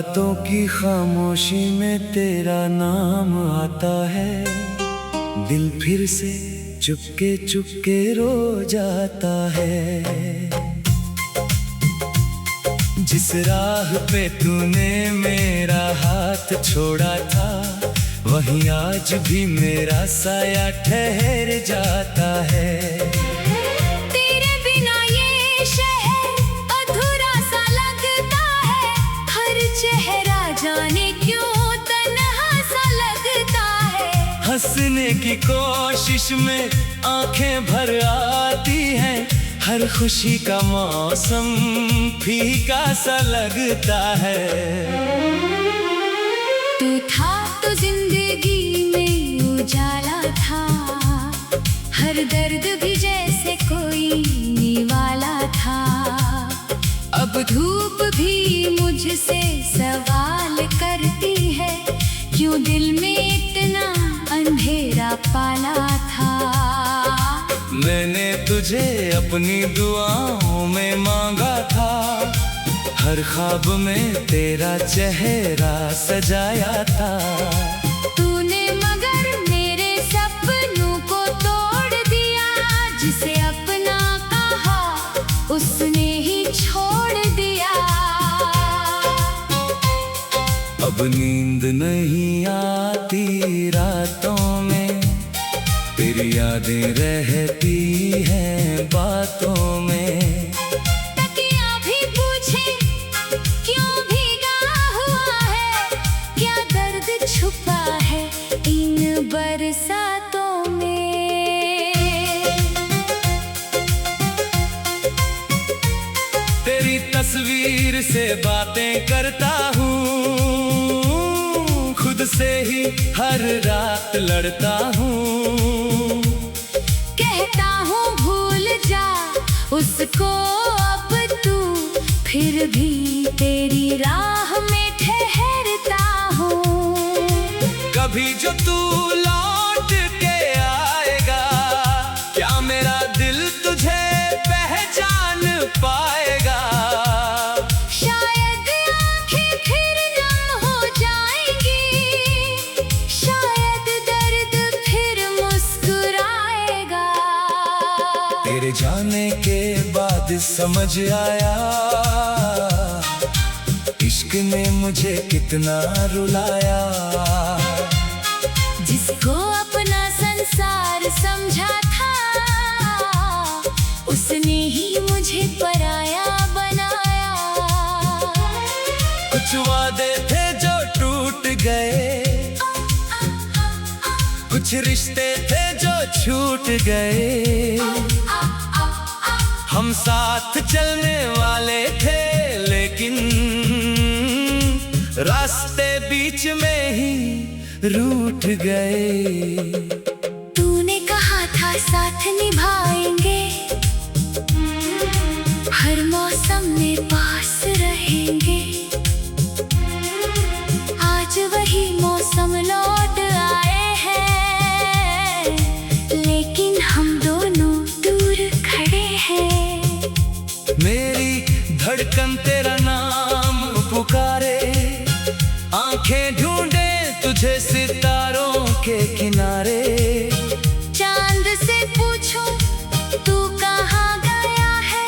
रातों की खामोशी में तेरा नाम आता है, दिल फिर से चुपके चुपके रो जाता है। जिस राह पे तूने मेरा हाथ छोड़ा था, वहीं आज भी मेरा साया ठहर जाता है। तेरे बिना ये शहर अधूरा सा लगता है, हर चेहरा जाने क्यों तन्हा सा लगता है। हंसने की कोशिश में आंखें भर आती हैं, हर खुशी का मौसम फीका सा लगता है। तू था तो जिंदगी में उजाला था, हर दर्द भी जैसे कोई निवाला था। अब धूप भी मुझसे सवाल करती है, क्यों दिल में इतना अंधेरा पाला था। मैंने तुझे अपनी दुआओं में मांगा था, हर ख्वाब में तेरा चेहरा सजाया था। तूने मगर मेरे सपनों को तोड़ दिया, जिसे अपना कहा उसने ही छोड़ दिया। अब नींद नहीं आती रातों में, तेरी यादें रहती हैं बातों में। तकिया भी पूछे क्यों भीगा हुआ है, क्या दर्द छुपा है इन बरसातों में। तेरी तस्वीर से बातें करता हूँ, खुद से ही हर रात लड़ता हूँ। कहता हूँ भूल जा उसको अब तू, फिर भी तेरी राह में ठहरता हूँ। कभी जो तू लौट के आएगा, क्या मेरा दिल तुझे पहचान पाएगा। शायद आंखें फिर नम हो जाएंगी, शायद दर्द फिर मुस्कुराएगा। तेरे जाने के बाद समझ आया, इश्क ने मुझे कितना रुलाया। जिसको अपना संसार समझा था, उसने ही मुझे पराया बनाया। कुछ वादे थे जो टूट गए, कुछ रिश्ते थे जो छूट गए। हम साथ चलने वाले थे, लेकिन रास्ते बीच में ही रूठ गए। तूने कहा था साथ निभाएंगे, हर मौसम में पास रहेंगे। आज वही मौसम लौट आए हैं, लेकिन हम दोनों दूर खड़े हैं। मेरी धड़कन तेरा नाम पुकारे, आंखें ढूंढे तुझे सितारों के किनारे। चांद से पूछो तू कहाँ गया है,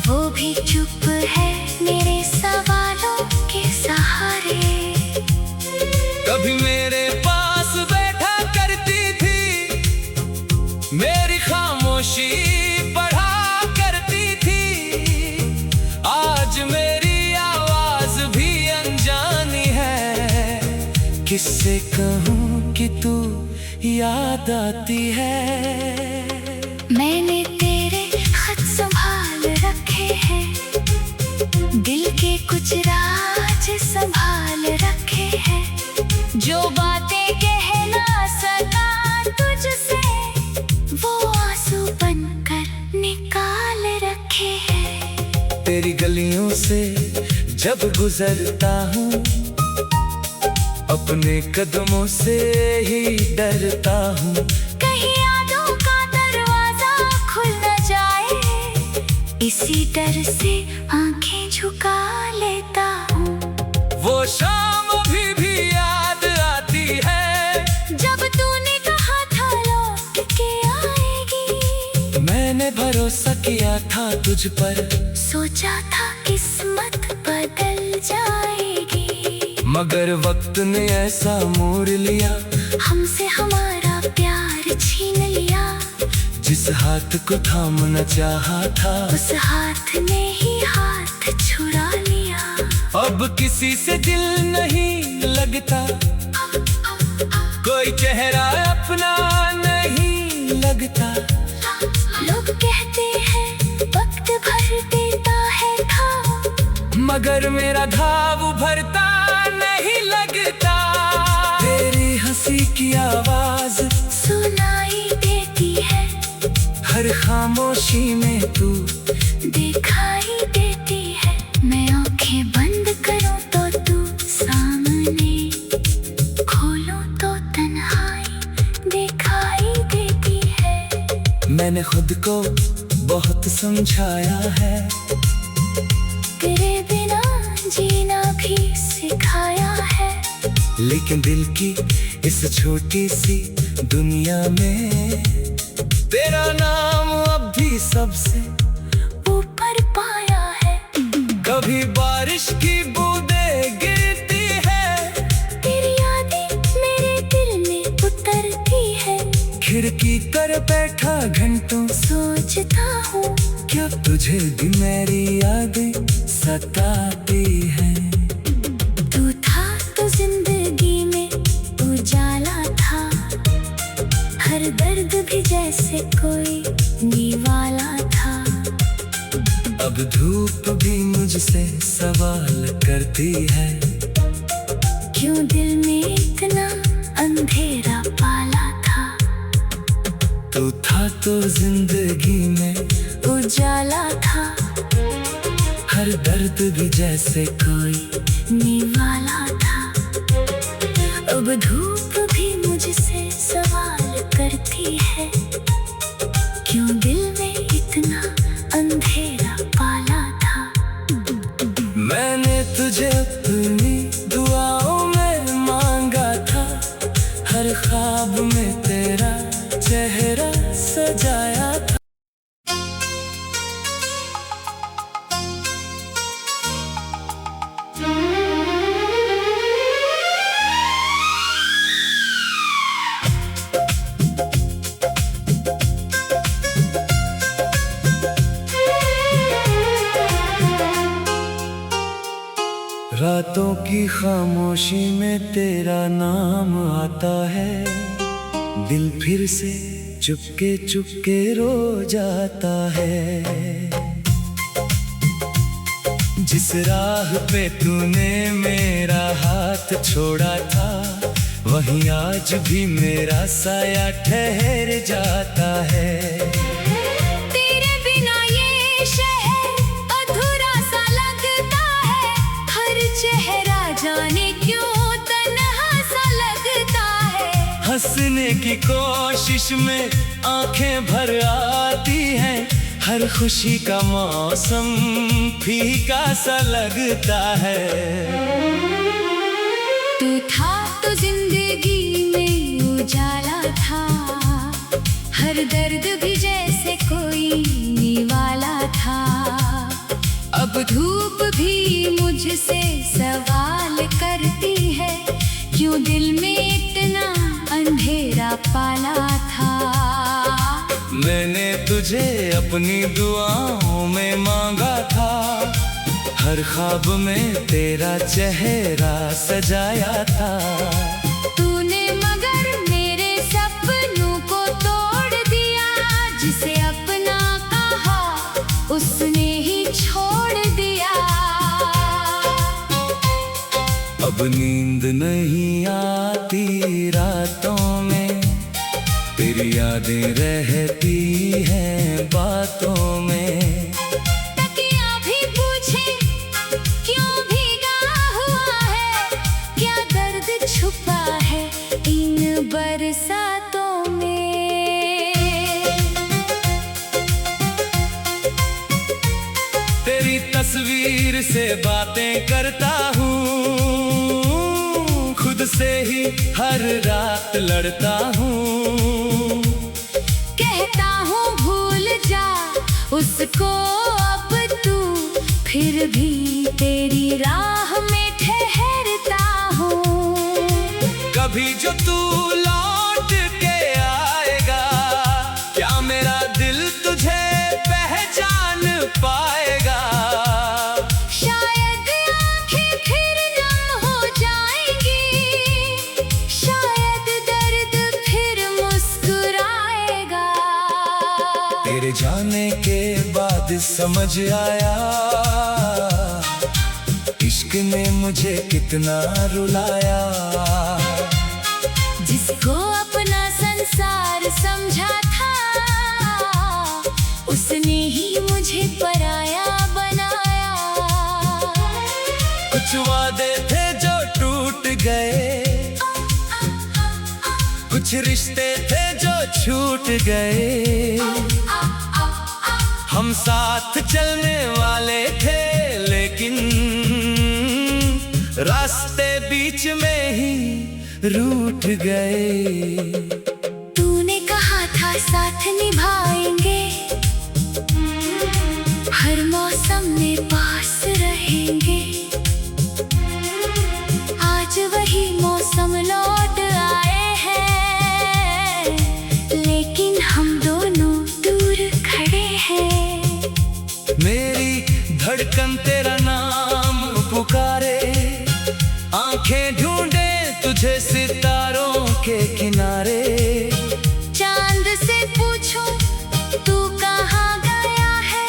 वो भी चुप है मेरे सवालों के सहारे। कभी मेरे पास बैठा करती थी, मेरी खामोशी पढ़ा करती थी। आज मेरी आवाज भी अनजानी है, किससे कहूँ कि तू याद आती है। मैंने तेरे खत संभाल रखे हैं, दिल के कुछ राज संभाल रखे हैं। जो बातें कह ना सका तुझसे, वो आंसू बनकर निकाल रखे हैं। तेरी गलियों से जब गुजरता हूँ, अपने कदमों से ही डरता हूँ। कहीं यादों का दरवाजा खुल न जाए, इसी डर से आंखें झुका लेता हूँ। वो वो शाम अभी भी याद आती है, जब तूने कहा था लौट के आएगी। मैंने भरोसा किया था तुझ पर, सोचा था किस्मत बदल जाएगी, मगर वक्त ने ऐसा मोड़ लिया, हमसे हमारा प्यार छीन लिया। जिस हाथ को थामना चाहा था, उस हाथ ने ही हाथ छुड़ा लिया। अब किसी से दिल नहीं लगता, कोई चेहरा अपना नहीं लगता। लोग कहते हैं वक्त भर देता है घाव, मगर मेरा घाव भरता नहीं लगता। तेरी हंसी की आवाज सुनाई देती है, हर खामोशी में तू दिखाई देती है। मैं आंखें बंद करूं तो तू सामने, खोलूं तो तन्हाई दिखाई देती है। मैंने खुद को बहुत समझाया है, तेरे बिना जीना भी सिखाया है। लेकिन दिल की इस छोटी सी दुनिया में तेरा नाम अब भी सबसे ऊपर पाया है। कभी बारिश की बूंदें गिरती है, तेरी यादें मेरे दिल में उतरती है। खिड़की कर बैठा घंटों सोचता हूँ क्या तुझे भी मेरी यादें सताती हैं। तू था तो जिंदगी में उजाला था, हर दर्द भी जैसे कोई निवाला था। अब धूप भी मुझसे सवाल करती है, क्यों दिल में इतना अंधेरा पाला था। तू था तो जिंदगी में उजाला था, हर दर्द भी जैसे कोई निवाला था। अब धूप भी मुझसे सवाल करती है, क्यों दिल में इतना अंधेरा पाला था। मैंने तुझे अपनी दुआओं में मांगा था, हर ख्वाब में तेरा चेहरा सजाया था। रातों की खामोशी में तेरा नाम आता है, दिल फिर से चुपके चुपके रो जाता है। जिस राह पे तूने मेरा हाथ छोड़ा था, वहीं आज भी मेरा साया ठहर जाता है। तेरे बिना ये शहर अधूरा सा लगता है, हर चेहरा जाने क्यों तन्हा सा लगता है। हंसने की कोशिश में आंखें भर आती हैं, हर खुशी का मौसम फीका सा लगता है। तू था तो जिंदगी में उजाला था, हर दर्द भी जैसे कोई निवाला था। अब धूप भी मुझसे सवाल करती है, क्यों दिल में इतना अंधेरा पाला था। मैंने तुझे अपनी दुआओं में मांगा था, हर ख्वाब में तेरा चेहरा सजाया था। तूने मगर मेरे सपनों को तोड़ दिया, जिसे अपना कहा उसने ही छोड़ दिया। अब नींद नहीं आती रातों में, तेरी यादें रहती हैं बातों में। तकिया भी पूछे क्यों भीगा हुआ है, क्या दर्द छुपा है इन बरसातों में। तेरी तस्वीर से बातें करता हूँ, हर रात लड़ता हूँ। कहता हूँ भूल जा उसको अब तू, फिर भी तेरी राह में ठहरता हूँ। कभी जो तू लौट के आएगा, क्या मेरा दिल तुझे पहचान पाएगा? शायद आंखें फिर नम हो जाएंगी, शायद दर्द फिर मुस्कुराएगा। तेरे जाने के बाद समझ आया, इश्क ने मुझे कितना रुलाया। जिसको अपना संसार समझा था, उसने ही मुझे पराया बनाया। कुछ वादे थे जो टूट गए, कुछ रिश्ते थे जो छूट गए। हम साथ चलने वाले थे, लेकिन रास्ते बीच में ही रूठ गए। तूने कहा था साथ निभाएंगे, हर मौसम में पास रहेंगे। आज वही मौसम लौट आए हैं, लेकिन हम दोनों दूर खड़े हैं। मेरी धड़कन तेरा नाम पुकारे, आंखें ढूंढे तुझे सितारों के किनारे। चांद से पूछो तू कहाँ गया है,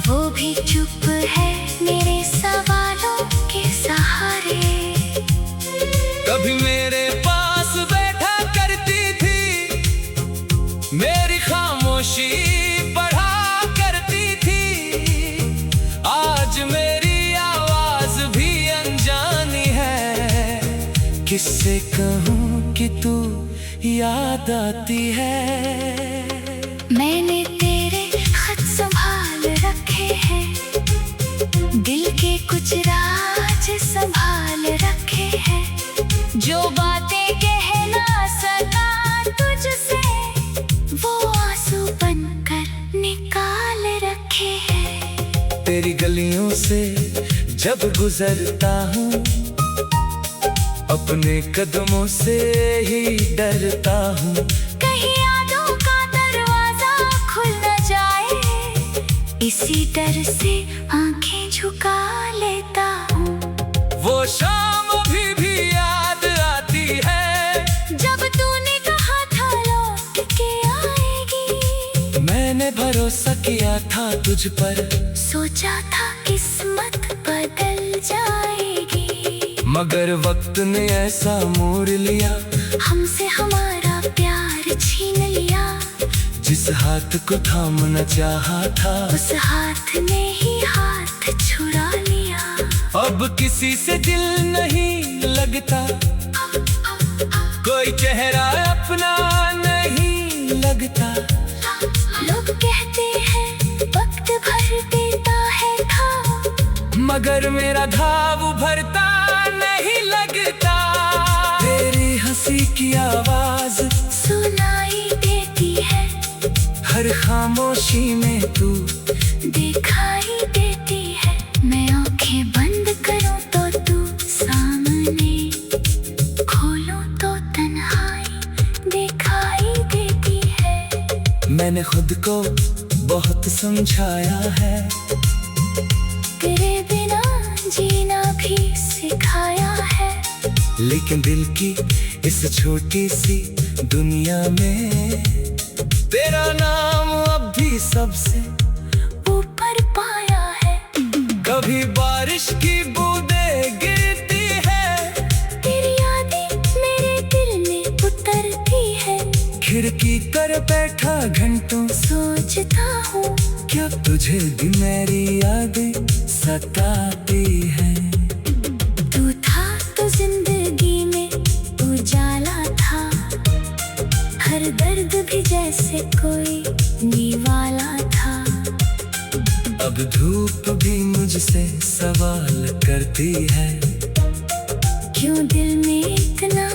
वो भी चुप है मेरे सवालों के सहारे। कभी मेरे पास बैठा करती थी, मेरी खामोशी पढ़ा करती थी। आज मेरी आवाज भी अनजानी है, किससे कहूँ कि तू याद आती है। मैंने तेरे खत संभाल रखे हैं, दिल के कुछ राज संभाल रखे हैं। जो बातें कह ना सका तुझसे, वो आंसू बनकर निकाल रखे हैं। तेरी गलियों से जब गुजरता हूँ, अपने कदमों से ही डरता हूँ। कहीं यादों का दरवाजा खुल न जाए, इसी डर से आंखें झुका लेता हूँ। वो शाम अभी भी याद आती है, जब तूने कहा था लौट के आएगी। मैंने भरोसा किया था तुझ पर, सोचा था किस्मत बदल जाएगी। मगर वक्त ने ऐसा मोड़ लिया, हमसे हमारा प्यार छीन लिया। जिस हाथ को थामना चाहा था, उस हाथ ने ही हाथ छुड़ा लिया। अब किसी से दिल नहीं लगता, कोई चेहरा अपना नहीं लगता। लोग कहते हैं वक्त भर देता है घाव, मगर मेरा घाव भरता नहीं लगता। तेरी हंसी की आवाज सुनाई देती है, हर खामोशी में तू दिखाई देती है। मैं आंखें बंद करूं तो तू सामने, खोलूं तो तन्हाई दिखाई देती है। मैंने खुद को बहुत समझाया है, तेरे बिना जीना भी सिखाया है। लेकिन दिल की इस छोटी सी दुनिया में तेरा नाम अब भी सबसे ऊपर पाया है। कभी बारिश की बूंदें गिरती है, तेरी यादें मेरे दिल में उतरती है। खिड़की कर बैठा घंटों सोचता हूँ, क्या तुझे भी मेरी यादें सताती हैं? तू था तो जिंदगी में उजाला था, हर दर्द भी जैसे कोई निवाला था। अब धूप भी मुझसे सवाल करती है, क्यों दिल में इतना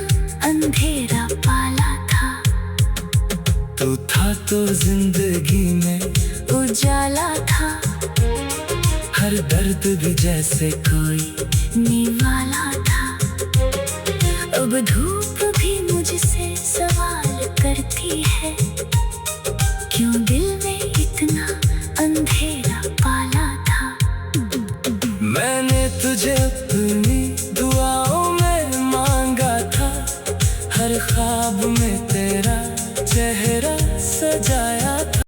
हर दर्द भी जैसे कोई निवाला था। अब धूप भी मुझसे सवाल करती है,